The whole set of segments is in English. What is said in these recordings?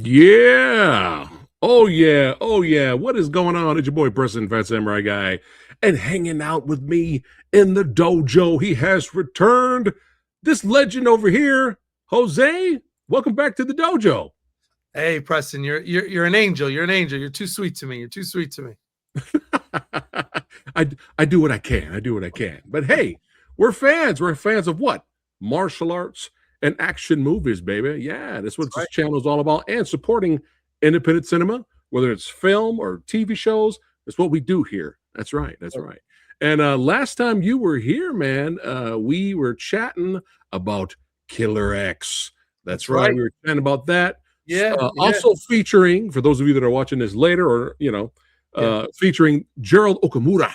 Yeah. Oh yeah. Oh yeah. What is going on? It's your boy Preston Fat Samurai Guy. And hanging out with me in the dojo. He has returned. This legend over here, Jose. Welcome back to the dojo. Hey, Preston, you're an angel. You're an angel. You're too sweet to me. You're too sweet to me. I do what I can. I do what I can. But hey, we're fans. We're fans of what? Martial arts and action movies, baby. Yeah, that's what this channel is all about. And supporting independent cinema, whether it's film or TV shows. That's what we do here. That's right. That's right. And last time you were here, man, we were chatting about Killer X. That's right. We were chatting about that. Yeah. Also featuring, for those of you that are watching this later, or featuring Gerald Okamura.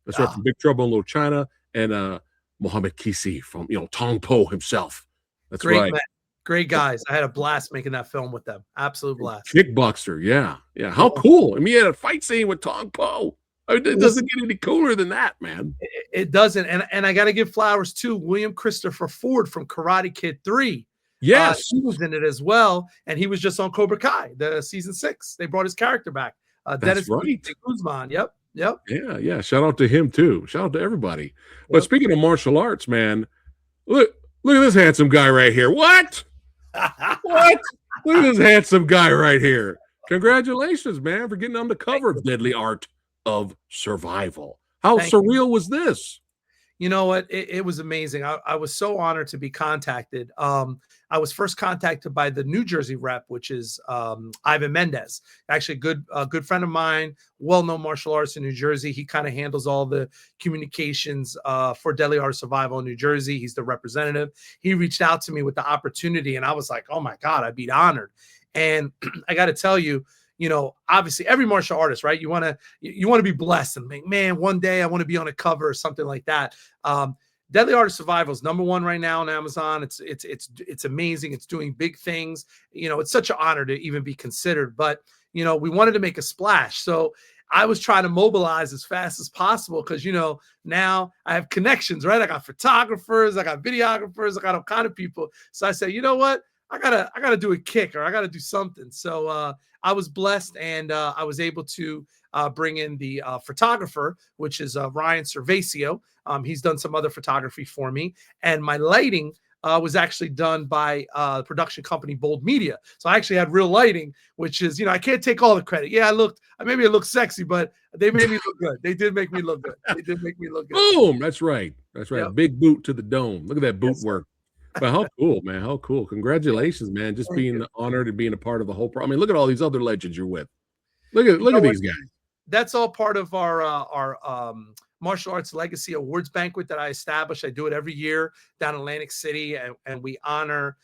That's right, from Big Trouble in Little China, and Mohammed Kisi from Tong Po himself. That's right. Man. Great guys. I had a blast making that film with them. Absolute blast. Kickboxer, yeah. How cool. I mean, he had a fight scene with Tong Po. I mean, it doesn't get any cooler than that, man. It doesn't. And I got to give flowers to William Christopher Ford from Karate Kid 3. Yes. He was in it as well. And he was just on Cobra Kai, the season 6. They brought his character back. That's right. Guzman. Yep. Yeah. Shout out to him, too. Shout out to everybody. Yep. But speaking of martial arts, man, look at this handsome guy right here. What? What? Look at this handsome guy right here. Congratulations, man, for getting on the cover of Deadly Art of Survival. How surreal was this? You know what? It was amazing. I was so honored to be contacted. I was first contacted by the New Jersey rep, which is Ivan Mendez, actually a good friend of mine, well-known martial arts in New Jersey. He kind of handles all the communications for Deadly Art of Survival in New Jersey. He's the representative. He reached out to me with the opportunity, and I was like, oh my God, I'd be honored. And I got to tell you, obviously every martial artist, right? You want to be blessed and think, man, one day I want to be on a cover or something like that. Deadly Art of Survival is #1 right now on Amazon. It's amazing. It's doing big things. It's such an honor to even be considered, but we wanted to make a splash. So I was trying to mobilize as fast as possible because, now I have connections, right? I got photographers, I got videographers, I got all kind of people. So I said, you know what? I gotta do a kick, or I gotta do something. So I was blessed, and I was able to bring in the photographer, which is Ryan Cervasio. He's done some other photography for me, and my lighting was actually done by the production company Bold Media. So I actually had real lighting, which is, I can't take all the credit. Yeah, maybe it looked sexy, but they made me look good. They did make me look good. They did make me look good. Boom! That's right. That's right. Yep. Big boot to the dome. Look at that boot work. But how cool, man. How cool. Congratulations, man. Just being honored and being a part of the whole I mean, look at all these other legends you're with. Look at these guys. That's all part of our Martial Arts Legacy Awards banquet that I established. I do it every year down in Atlantic City, and we honor,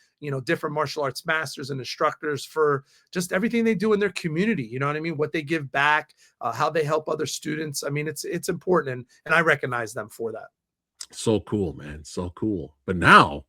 different martial arts masters and instructors for just everything they do in their community. You know what I mean? What they give back, how they help other students. I mean, it's important, and I recognize them for that. So cool, man. So cool. But now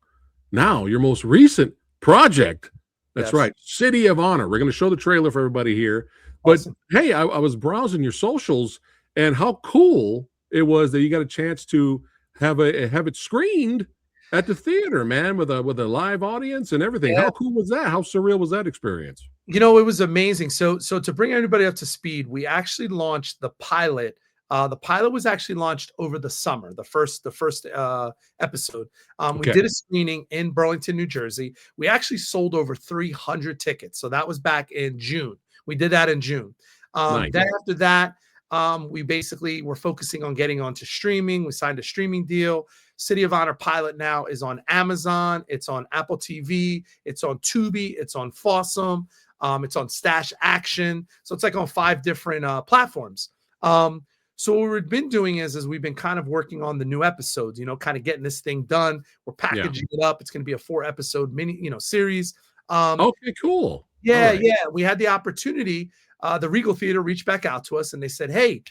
your most recent project, that's right, City of Honor. We're going to show the trailer for everybody here. But hey, I was browsing your socials, and how cool it was that you got a chance to have it screened at the theater, man, with a live audience and everything. How cool was that? How surreal was that experience? It was amazing. So to bring everybody up to speed, we actually launched the pilot. The pilot was actually launched over the summer, the first episode. We did a screening in Burlington, New Jersey. We actually sold over 300 tickets. So that was back in June. We did that in June. Nice. Then after that, we basically were focusing on getting onto streaming. We signed a streaming deal. City of Honor pilot now is on Amazon. It's on Apple TV. It's on Tubi. It's on Fawsome. It's on Stash Action. So it's like on 5 different platforms. So what we've been doing is we've been kind of working on the new episodes, kind of getting this thing done. We're packaging it up. It's going to be a 4-episode mini, series. Okay, cool. Yeah. We had the opportunity. The Regal Theater reached back out to us, and they said, hey,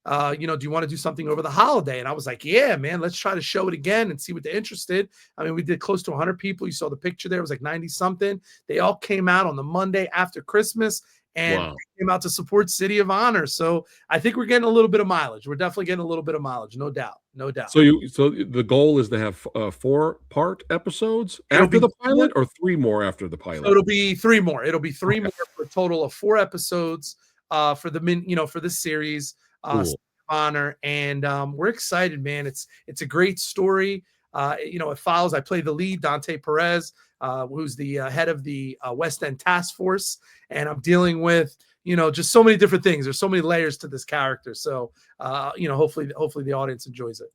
do you want to do something over the holiday? And I was like, yeah, man, let's try to show it again and see what they're interested. I mean, we did close to 100 people. You saw the picture there. It was like 90 something. They all came out on the Monday after Christmas and came out to support City of Honor. So I think we're getting a little bit of mileage. We're definitely getting a little bit of mileage. No doubt. No doubt. So the goal is to have 4-part episodes after the pilot, or 3 more after the pilot? So it'll be 3 more. It'll be 3 more for a total of 4 episodes for for this series. Cool. Honor, and we're excited, man. It's a great story. It follows. I play the lead, Dante Perez, who's the head of the West End Task Force, and I'm dealing with just so many different things. There's so many layers to this character. So hopefully the audience enjoys it.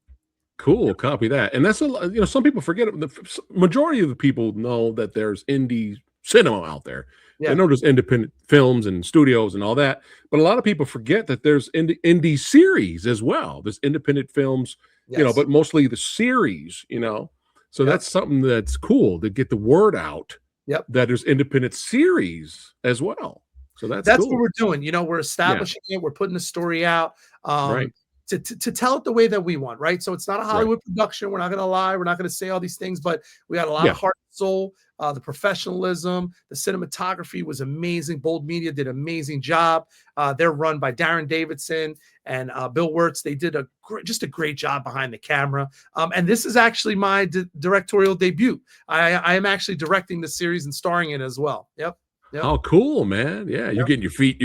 Cool, copy that. And that's some people forget it. The majority of the people know that there's indie cinema out there. Yeah. I know there's independent films and studios and all that, but a lot of people forget that there's indie series as well. There's independent films, but mostly the series, So that's something that's cool to get the word out. That there's independent series as well. So that's cool. What we're doing. We're establishing it. We're putting the story out. Right. To tell it the way that we want, right? So it's not a Hollywood production. We're not going to lie. We're not going to say all these things, but we got a lot of heart and soul. The professionalism, the cinematography was amazing. Bold Media did an amazing job. They're run by Darren Davidson and Bill Wirtz. They did just a great job behind the camera. And this is actually my directorial debut. I am actually directing the series and starring in it as well. Yep. Oh, cool, man. Yeah, you're getting your feet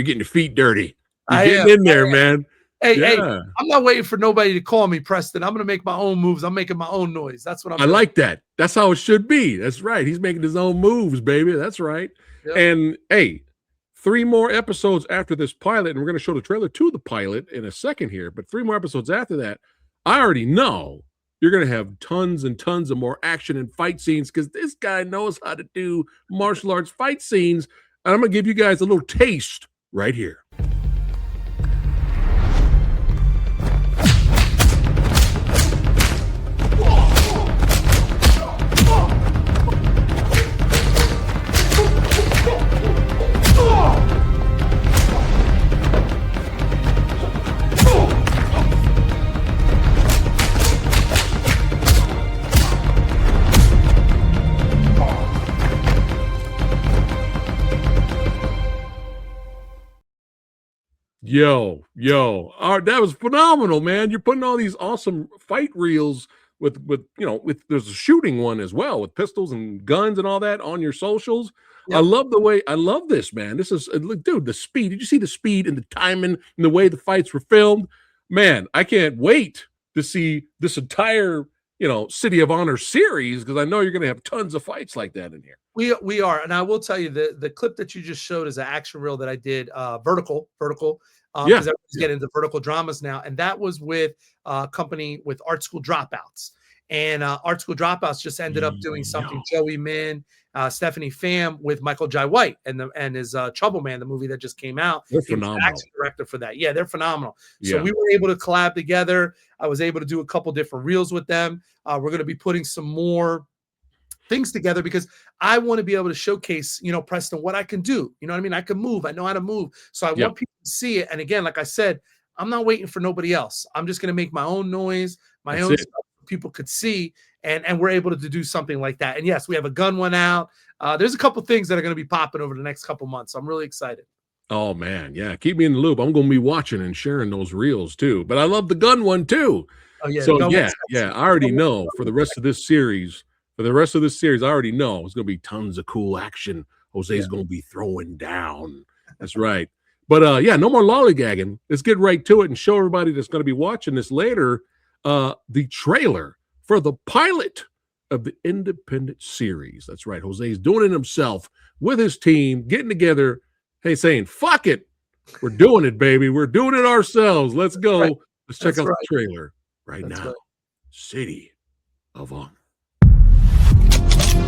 dirty. You're getting in there, man. Hey, I'm not waiting for nobody to call me, Preston. I'm going to make my own moves. I'm making my own noise. That's what I'm doing. I like that. That's how it should be. That's right. He's making his own moves, baby. That's right. Yep. And hey, 3 more episodes after this pilot, and we're going to show the trailer to the pilot in a second here, but 3 more episodes after that, I already know you're going to have tons and tons of more action and fight scenes because this guy knows how to do martial arts fight scenes. And I'm going to give you guys a little taste right here. Yo, that was phenomenal, man. You're putting all these awesome fight reels with there's a shooting one as well with pistols and guns and all that on your socials. Yep. I love this, man. This is, dude, the speed. Did you see the speed and the timing and the way the fights were filmed? Man, I can't wait to see this entire, City of Honor series because I know you're going to have tons of fights like that in here. We are, and I will tell you the clip that you just showed is an action reel that I did, vertical. Because everyone's getting into vertical dramas now, and that was with a company with Art School Dropouts, and Art School Dropouts just ended up doing something. Joey Min, Stephanie Pham with Michael Jai White and his Trouble Man, the movie that just came out. They're phenomenal. Action director for that. Yeah, they're phenomenal. So we were able to collab together. I was able to do a couple different reels with them. We're going to be putting some more things together because I want to be able to showcase, Preston, what I can do. You know what I mean? I can move. I know how to move. So I want people to see it. And again, like I said, I'm not waiting for nobody else. I'm just going to make my own noise, my own stuff people could see. And we're able to do something like that. And yes, we have a gun one out. There's a couple things that are going to be popping over the next couple months. I'm really excited. Oh, man. Yeah. Keep me in the loop. I'm going to be watching and sharing those reels too. But I love the gun one too. Oh, yeah. So I already know for the rest of this series, I already know it's going to be tons of cool action. Jose's going to be throwing down. That's right. But no more lollygagging. Let's get right to it and show everybody that's going to be watching this later the trailer for the pilot of the independent series. That's right. Jose's doing it himself with his team, getting together, saying, fuck it. We're doing it, baby. We're doing it ourselves. Let's go. Right. Let's check out the trailer right now. Right. City of Honor.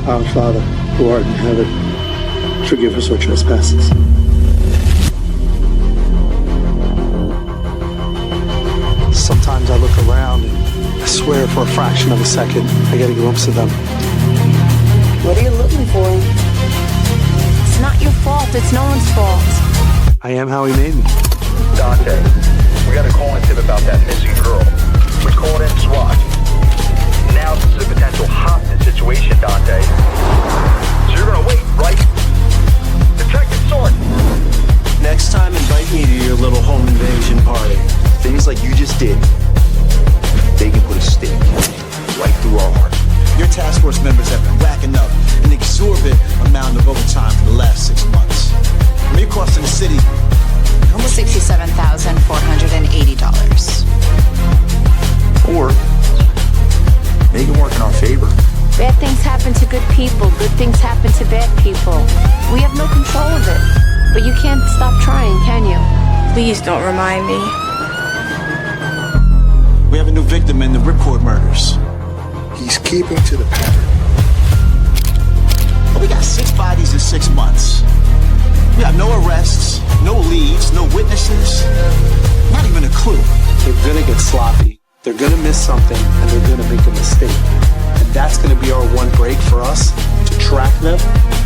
Our Father, who art in heaven, forgive us our trespasses. Sometimes I look around and I swear for a fraction of a second I get a glimpse of them. What are you looking for? It's not your fault. It's no one's fault. I am how he made me. Dante, We got a call in tip about that missing girl. We called in SWAT. Now this is a potential hostage situation, Dante. So you're gonna wait, right? Detective Sword. Next time, invite me to your little home invasion party. Things like you just did, they can put a stake right through our heart. Your task force members have been racking up an exorbitant amount of overtime for the last 6 months. From here crossing the city, almost $67,480. or make it work in our favor. Bad things happen to good people. Good things happen to bad people. We have no control of it. But you can't stop trying, can you? Please don't remind me. We have a new victim in the Ripcord murders. He's keeping to the pattern. But we got 6 bodies in 6 months. We have no arrests, no leads, no witnesses, not even a clue. They're gonna get sloppy. They're gonna miss something, and they're gonna make a mistake. And that's gonna be our one break for us to track them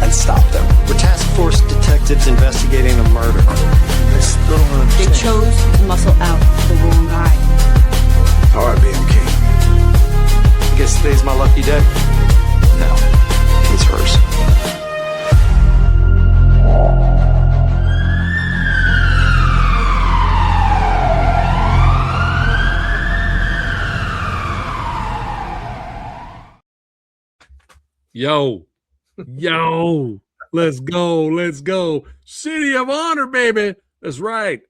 and stop them. We're task force detectives investigating a murder. I still don't They understand. chose to muscle out the wrong guy. All right, BMK. I guess today's my lucky day. No, it's hers. Yo, let's go. City of Honor, baby. That's right.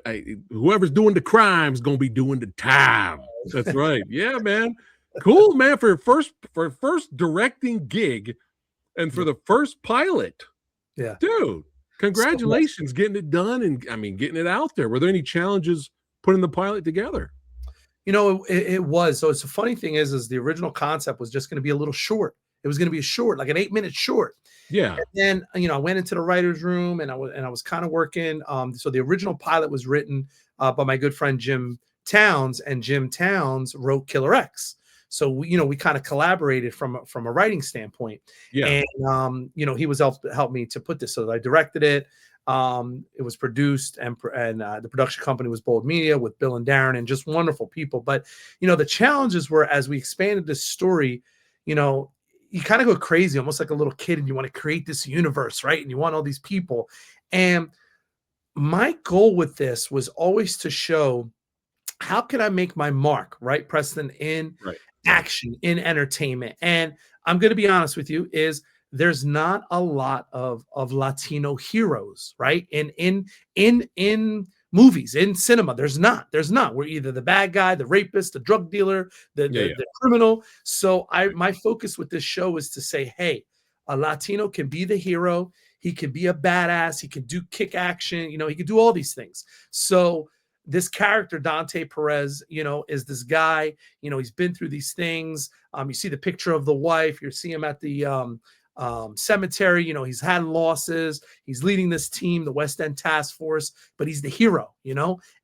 Hey, whoever's doing the crime's gonna be doing the time. That's right. Yeah, man. Cool, man. For first directing gig and for the first pilot. Yeah. Dude, congratulations getting it done and getting it out there. Were there any challenges putting the pilot together? It was. So it's the funny thing is the original concept was just going to be a little short. It was going to be a short, like an 8-minute short. Yeah. And then, I went into the writer's room and I was kind of working. So the original pilot was written by my good friend Jim Towns, and Jim Towns wrote Killer X. So we kind of collaborated from a writing standpoint. Yeah. And he was helped me to put this. So I directed it. It was produced and the production company was Bold Media with Bill and Darren and just wonderful people. But the challenges were, as we expanded this story, you kind of go crazy, almost like a little kid, and you want to create this universe, right? And you want all these people. And my goal with this was always to show, how can I make my mark, right, Preston, in action, in entertainment? And I'm going to be honest with you, is there's not a lot of Latino heroes, right? In movies, in cinema, there's not. We're either the bad guy, the rapist, the drug dealer, the criminal. So my focus with this show is to say, hey, a Latino can be the hero. He can be a badass. He can do kick action. He can do all these things. So this character, Dante Perez, is this guy. He's been through these things. You see the picture of the wife. You see him at the cemetery. He's had losses. He's leading this team, the West End Task Force, but he's the hero.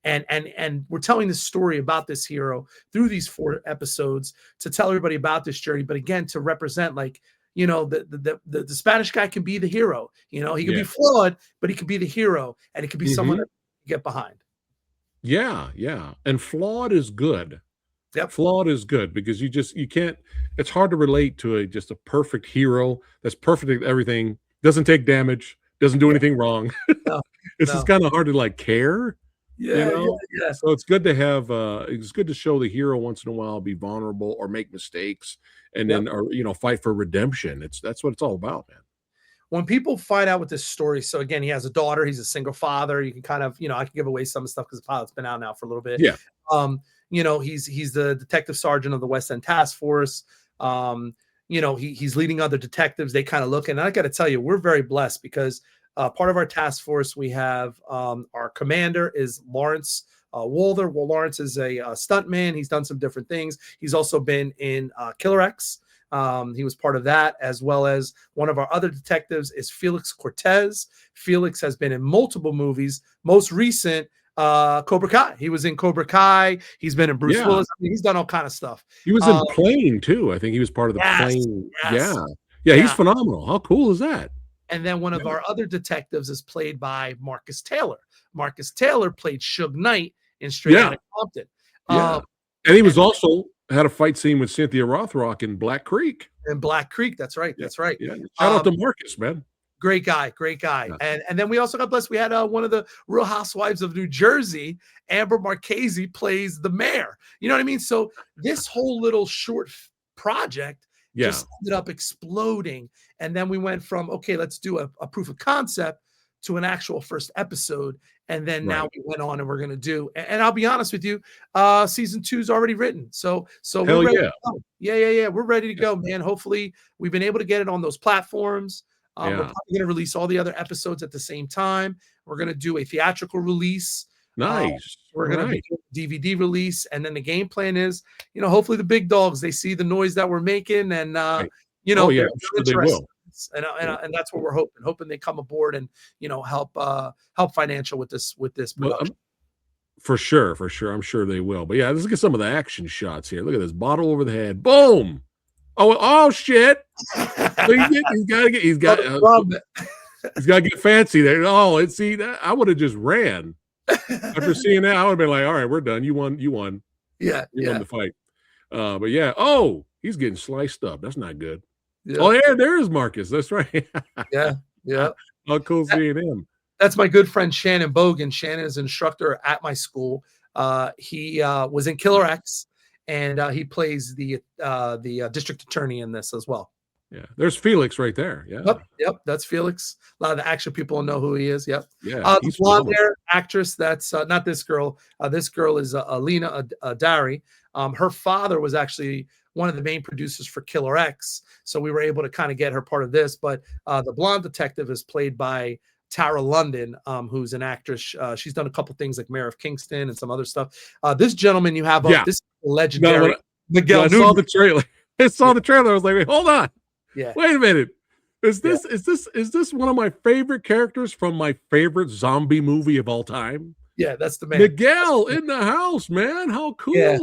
And we're telling this story about this hero through these 4 episodes to tell everybody about this journey. But again, to represent, like, the Spanish guy can be the hero. He can be flawed, but he can be the hero, and it can be someone that you get behind. Yeah. And flawed is good. Yep. Flawed is good because you can't, it's hard to relate to just a perfect hero that's perfect at everything, doesn't take damage, doesn't do anything wrong. It's just kind of hard to like care. Yeah. So it's good to have it's good to show the hero once in a while be vulnerable or make mistakes and then fight for redemption. That's what it's all about, man. When people find out with this story, so again, he has a daughter, he's a single father. You can kind of, I can give away some stuff because the pilot's been out now for a little bit. Yeah. He's the detective sergeant of the West End Task Force. He's leading other detectives. They kind of look, and I got to tell you, we're very blessed because part of our task force, we have our commander is Lawrence Walder. Well, Lawrence is a stuntman. He's done some different things. He's also been in Killer X. He was part of that, as well as one of our other detectives is Felix Cortez. Felix has been in multiple movies. Most recent, Cobra Kai. He was in Cobra Kai. He's been in Bruce Willis. He's done all kind of stuff. He was in Plane too. I think he was part of the Plane. Yes. Yeah. He's phenomenal. How cool is that? And then one of our other detectives is played by Marcus Taylor. Marcus Taylor played Suge Knight in Straight Yeah. Outta Compton. Yeah. And he was also had a fight scene with Cynthia Rothrock in Black Creek. In Black Creek. That's right. Yeah. That's right. Yeah. Shout out to Marcus, man. Great guy, great guy. Yeah. And then we also got blessed. We had one of the Real Housewives of New Jersey, Amber Marchese, plays the mayor. You know what I mean? So this whole little short project just ended up exploding. And then we went from, okay, let's do a proof of concept to an actual first episode. And then now we went on and we're going to do, and I'll be honest with you, season 2 is already written. So we're ready to go. Yeah. We're ready to go, man. Hopefully we've been able to get it on those platforms. We're probably going to release all the other episodes at the same time. We're going to do a theatrical release. Nice. We're going to do a DVD release. And then the game plan is, hopefully the big dogs, they see the noise that we're making and, I'm sure they will. And that's what we're hoping they come aboard and, help financial with this production. Well, for sure. I'm sure they will. But yeah, let's get some of the action shots here. Look at this bottle over the head. Boom. Oh shit. He's got to get fancy there. Oh, see that I would have just ran after seeing that. I would have been like, all right, we're done. You won. Yeah. You won the fight. But yeah. Oh, he's getting sliced up. That's not good. Yeah. Oh, yeah, there is Marcus. That's right. Yeah. How cool seeing him. That's my good friend Shannon Bogan. Shannon is an instructor at my school. He was in Killer X, and he plays the district attorney in this as well. Yeah, there's Felix right there. Yeah. Yep, that's Felix. A lot of the action people know who he is. Yep. Yeah. The blonde hair actress. That's not this girl. This girl is Alina Dari. Her father was actually one of the main producers for Killer X, so we were able to kind of get her part of this. But the blonde detective is played by Tara London, who's an actress. She's done a couple things like Mayor of Kingston and some other stuff. This gentleman you have up, this is legendary Miguel. I saw the trailer. I was like, wait, hold on. Yeah. Wait a minute. Is this one of my favorite characters from my favorite zombie movie of all time? Yeah, that's the man. Miguel in the house, man. How cool. Yeah.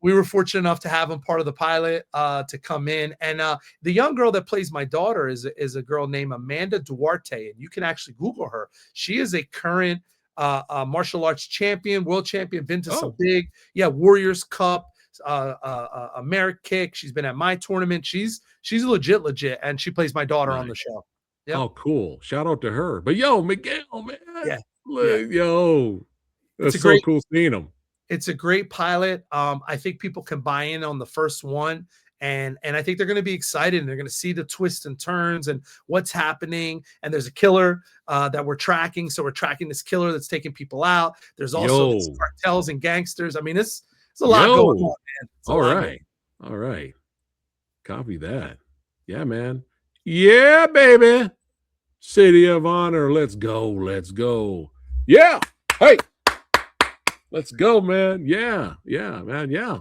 We were fortunate enough to have him part of the pilot to come in. And the young girl that plays my daughter is a girl named Amanda Duarte. And you can actually Google her. She is a current martial arts champion, world champion, been to some big, Warriors Cup, American Kick. She's been at my tournament. She's legit. And she plays my daughter on the show. Yep. Oh, cool. Shout out to her. But yo, Miguel, man. Yeah. Yo, that's so cool seeing him. It's a great pilot. I think people can buy in on the first one, and I think they're going to be excited, and they're going to see the twists and turns and what's happening. And there's a killer that we're tracking, so we're tracking this killer that's taking people out. There's also these cartels and gangsters. I mean, it's a lot going on, man. All right. Copy that. Yeah, man. Yeah, baby. City of Honor. Let's go. Yeah. Hey. Let's go, man. Yeah, man. Yeah.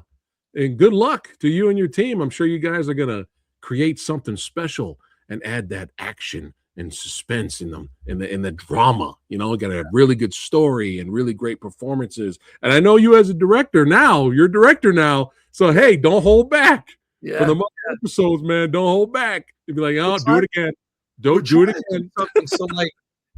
And good luck to you and your team. I'm sure you guys are going to create something special and add that action and suspense in them, in the drama. Got a really good story and really great performances. And I know you as a director now, you're a director now. So, hey, don't hold back. Yeah. For the episodes, man, don't hold back. You'd be like, oh, do it again. Don't do it again. So, like,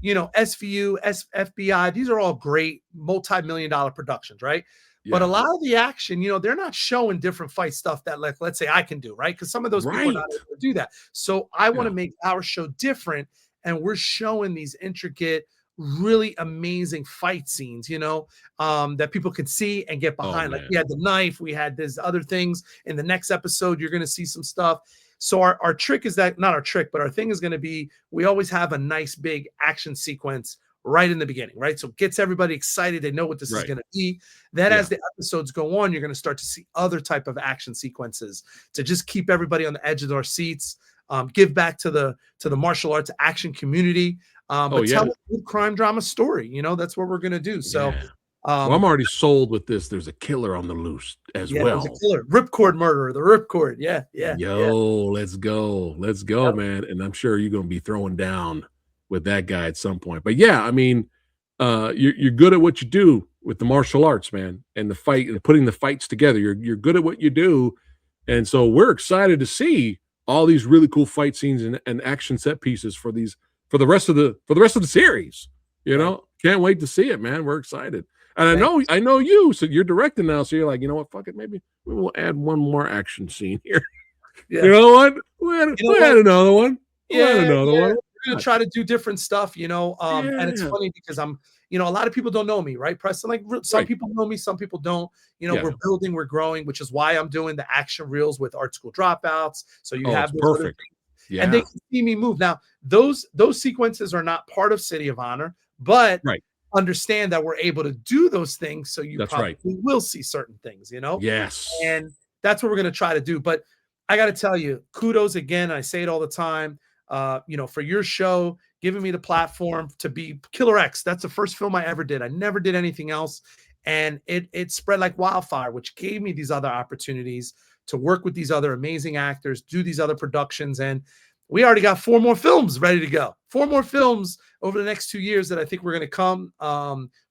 SVU, FBI, these are all great multi-million-dollar productions, right? Yeah. But a lot of the action, they're not showing different fight stuff that, like, let's say I can do, right? Because some of those people are not able to do that. So I want to make our show different, and we're showing these intricate, really amazing fight scenes, that people can see and get behind. Like, we had the knife, we had these other things. In the next episode, you're going to see some stuff. So our trick is that, not our trick, but our thing is going to be, we always have a nice big action sequence right in the beginning, right? So it gets everybody excited. They know what this is going to be. Then as the episodes go on, you're going to start to see other type of action sequences to just keep everybody on the edge of their seats, give back to the martial arts action community, but tell a good crime drama story. That's what we're going to do. So well, I'm already sold with this. There's a killer on the loose as well. There's a killer. Ripcord murderer, the Ripcord. Yeah. Let's go, man. And I'm sure you're going to be throwing down with that guy at some point. But yeah, I mean, you're good at what you do with the martial arts, man, and the fight and putting the fights together. You're good at what you do. And so we're excited to see all these really cool fight scenes and action set pieces for the rest of the series. Can't wait to see it, man. We're excited. And I know you. So you're directing now. So you're like, you know what? Fuck it. Maybe we will add one more action scene here. Yeah. You know what? We had another one. We had another one. We're gonna try to do different stuff, and it's funny because I'm, a lot of people don't know me, right, Preston? Like some people know me, some people don't. We're building, we're growing, which is why I'm doing the action reels with Art School Dropouts. So you have those perfect. And they can see me move. Now, those sequences are not part of City of Honor, but understand that we're able to do those things. So you probably will see certain things, Yes. And that's what we're going to try to do. But I got to tell you, kudos again. I say it all the time, for your show, giving me the platform to be Killer X. That's the first film I ever did. I never did anything else. And it spread like wildfire, which gave me these other opportunities to work with these other amazing actors, do these other productions. And we already got 4 more films ready to go. 4 more films over the next 2 years that I think we're going to come.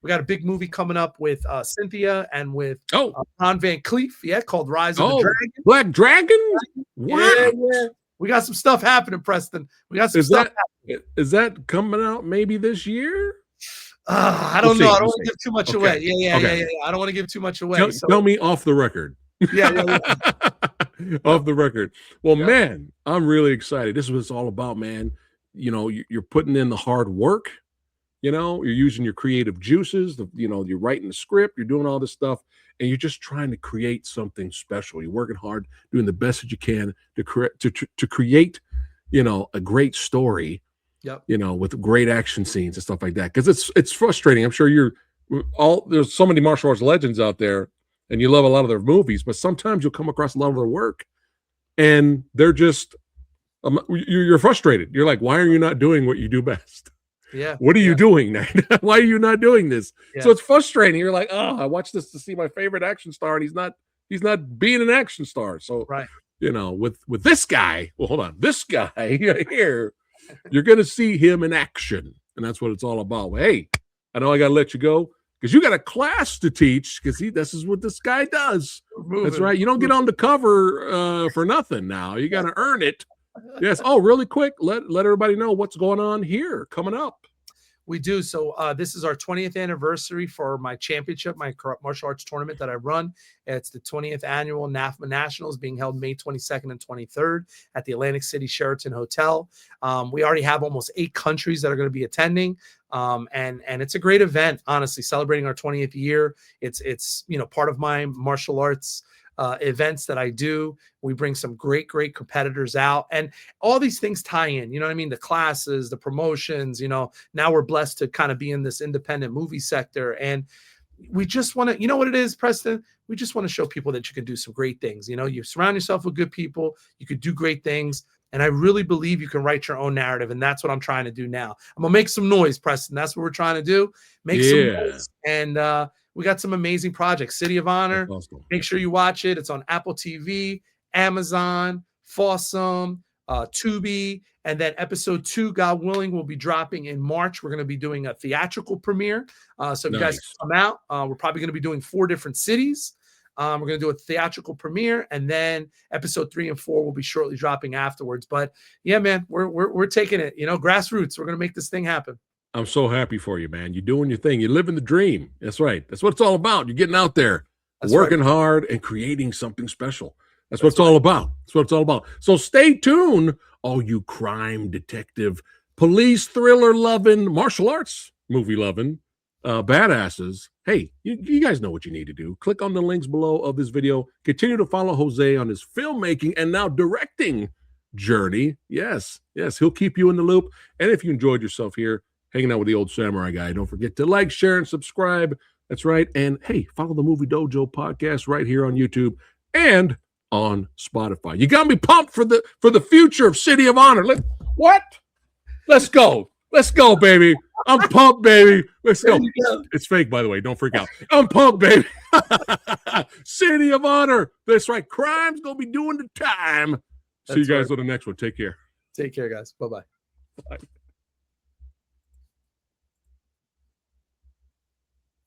We got a big movie coming up with Cynthia and with Ron Van Cleef, called Rise of the Dragon. Black Dragon? Wow. Yeah. We got some stuff happening, Preston. We got some stuff happening. Is that coming out maybe this year? I don't know. I don't want to give too much away. Yeah. I don't want to give too much away. Tell me off the record. Yeah. Off the record. Well, man, I'm really excited. This is what it's all about, man. You're putting in the hard work. You're using your creative juices. You're writing the script. You're doing all this stuff, and you're just trying to create something special. You're working hard, doing the best that you can to create, a great story. Yep. With great action scenes and stuff like that. Because it's frustrating. I'm sure there's so many martial arts legends out there, and you love a lot of their movies, but sometimes you'll come across a lot of their work, and they're just you're frustrated. You're like, why are you not doing what you do best? Yeah. What are you doing now? Why are you not doing this? Yeah. So it's frustrating. You're like, I watched this to see my favorite action star, and he's not being an action star. So with this guy, well, hold on, this guy here, you're going to see him in action, and that's what it's all about. Well, hey, I know I got to let you go because you got a class to teach. Because this is what this guy does. That's right. You don't get on the cover for nothing. Now you got to earn it. Yes. Oh, really quick. Let everybody know what's going on here coming up. We do. So this is our 20th anniversary for my championship, my martial arts tournament that I run. It's the 20th annual NAFMA Nationals being held May 22nd and 23rd at the Atlantic City Sheraton Hotel. We already have almost 8 countries that are going to be attending. And it's a great event, honestly, celebrating our 20th year. It's part of my martial arts events that I do. We bring some great competitors out, and all these things tie in, you know what I mean? The classes, the promotions, now we're blessed to kind of be in this independent movie sector. And we just want to, you know what it is, Preston? We just want to show people that you can do some great things. You surround yourself with good people, you could do great things. And I really believe you can write your own narrative. And that's what I'm trying to do now. I'm going to make some noise, Preston. That's what we're trying to do. Make some noise. And, we got some amazing projects. City of Honor. Awesome. Make sure you watch it. It's on Apple TV, Amazon, Fawsome, Tubi. And then episode 2, God willing, will be dropping in March. We're going to be doing a theatrical premiere. So if you guys come out, we're probably going to be doing 4 different cities. We're going to do a theatrical premiere, and then episode 3 and 4 will be shortly dropping afterwards. But yeah, man, we're taking it, grassroots. We're going to make this thing happen. I'm so happy for you, man. You're doing your thing. You're living the dream. That's right. That's what it's all about. You're getting out there, working hard, and creating something special. That's what it's all about. That's what it's all about. So stay tuned, all you crime, detective, police, thriller loving, martial arts movie loving badasses. Hey, you guys know what you need to do. Click on the links below of this video. Continue to follow Jose on his filmmaking and now directing journey. Yes, he'll keep you in the loop. And if you enjoyed yourself here, hanging out with the old samurai guy, don't forget to like, share, and subscribe. That's right. And hey, follow the Movie Dojo podcast right here on YouTube and on Spotify. You got me pumped for the future of City of Honor. Let's go. Let's go, baby. I'm pumped, baby. Let's go. It's fake, by the way. Don't freak out. I'm pumped, baby. City of Honor. That's right. Crime's going to be doing the time. See you guys on the next one. Take care. Take care, guys. Bye-bye. Bye.